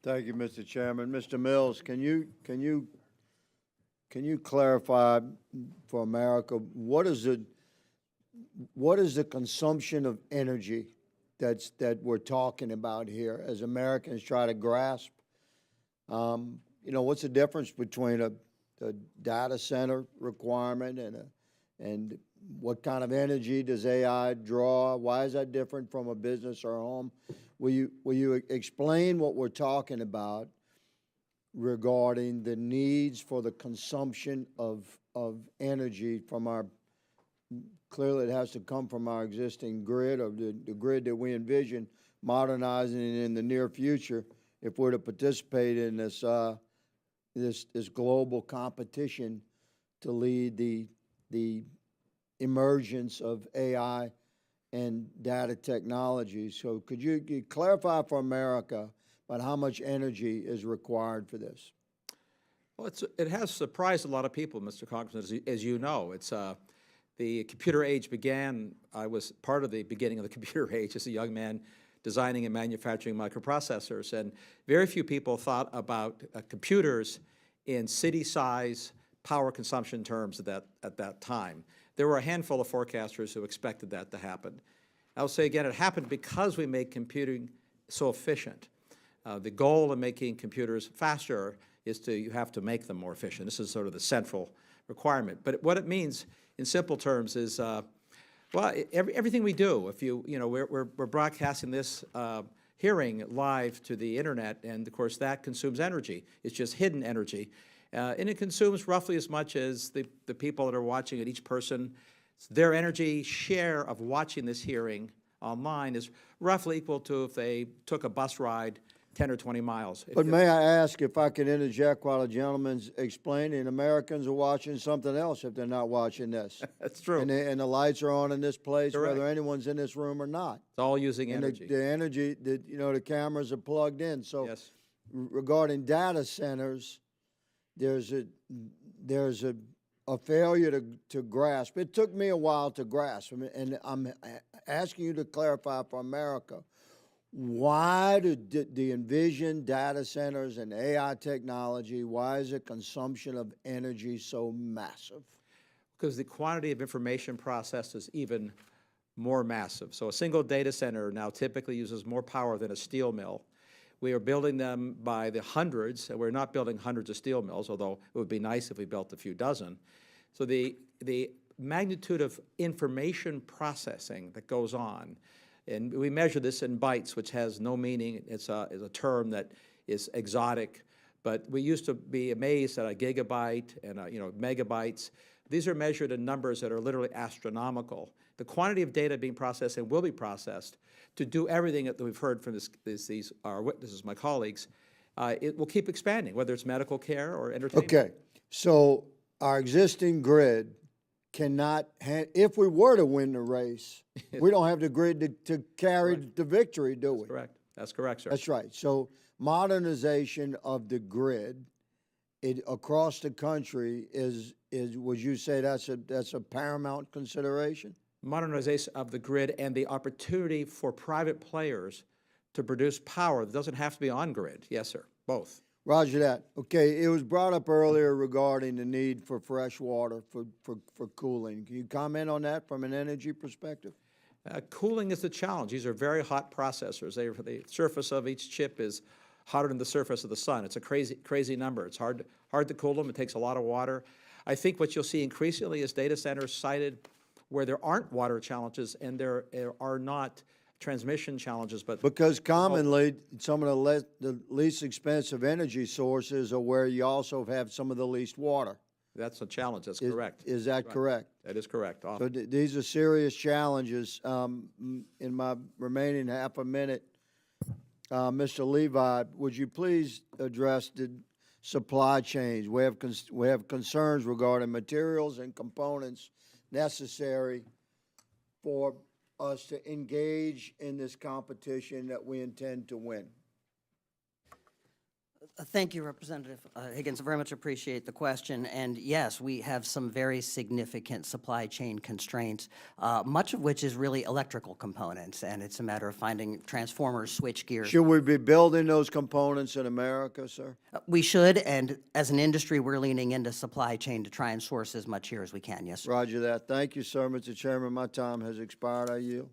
Thank you, Mr. Chairman. Mr. Mills, can you clarify for America what is the consumption of energy that we're talking about here as Americans try to grasp? You know, what's the difference between a data center requirement and what kind of energy does AI draw? Why is that different from a business or a home? Will you explain what we're talking about regarding the needs for the consumption of energy from our, clearly it has to come from our existing grid, or the grid that we envision modernizing in the near future if we're to participate in this this global competition to lead the emergence of AI and data technology. So could you clarify for America about how much energy is required for this? Well, it has surprised a lot of people, Mr. Congressman, as you know. It's the computer age began. I was part of the beginning of the computer age as a young man designing and manufacturing microprocessors, and very few people thought about computers in city-size power consumption terms at that time. There were a handful of forecasters who expected that to happen. I'll say again, it happened because we make computing so efficient. The goal of making computers faster is you have to make them more efficient. This is sort of the central requirement. But what it means in simple terms is, well, everything we do, if you know, we're broadcasting this hearing live to the internet, and of course that consumes energy. It's just hidden energy. And it consumes roughly as much as the people that are watching it. Each person, their energy share of watching this hearing online is roughly equal to if they took a bus ride 10 or 20 miles. But may I ask if I can interject while the gentleman's explaining? Americans are watching something else if they're not watching this. That's true. And the lights are on in this place, Correct. whether anyone's in this room or not. It's all using energy. The energy, you know, the cameras are plugged in. So yes. Regarding data centers, there's a failure to grasp. It took me a while to grasp, and I'm asking you to clarify for America. Why do the envision data centers and AI technology, why is the consumption of energy so massive? Because the quantity of information processed is even more massive. So a single data center now typically uses more power than a steel mill. We are building them by the hundreds, and we're not building hundreds of steel mills, although it would be nice if we built a few dozen. So the magnitude of information processing that goes on, and we measure this in bytes, which has no meaning. It's a term that is exotic, but we used to be amazed at a gigabyte and you know, megabytes. These are measured in numbers that are literally astronomical. The quantity of data being processed and will be processed to do everything that we've heard from our witnesses, my colleagues, it will keep expanding, whether it's medical care or entertainment. Okay, so our existing grid cannot, if we were to win the race, we don't have the grid to carry the victory, do we? That's correct. That's correct, sir. That's right. So modernization of the grid across the country is would you say that's a paramount consideration? Modernization of the grid and the opportunity for private players to produce power that doesn't have to be on grid. Yes, sir. Both. Roger that. Okay, it was brought up earlier regarding the need for fresh water for cooling. Can you comment on that from an energy perspective? Cooling is the challenge. These are very hot processors. The surface of each chip is hotter than the surface of the sun. It's a crazy number. It's hard to cool them. It takes a lot of water. I think what you'll see increasingly is data centers sited where there aren't water challenges and there are not transmission challenges, but because commonly some of the least expensive energy sources are where you also have some of the least water. That's a challenge. That's correct. Is that correct? That is correct. So these are serious challenges. In my remaining half a minute, Mr. Levi, would you please address the supply chains? We have concerns regarding materials and components necessary for us to engage in this competition that we intend to win. Thank you, Representative Higgins. I very much appreciate the question. And yes, we have some very significant supply chain constraints, much of which is really electrical components, and it's a matter of finding transformers, switch gears. Should we be building those components in America, sir? We should, and as an industry, we're leaning into supply chain to try and source as much here as we can, yes, sir. Roger that. Thank you, sir. Mr. Chairman, my time has expired. I yield.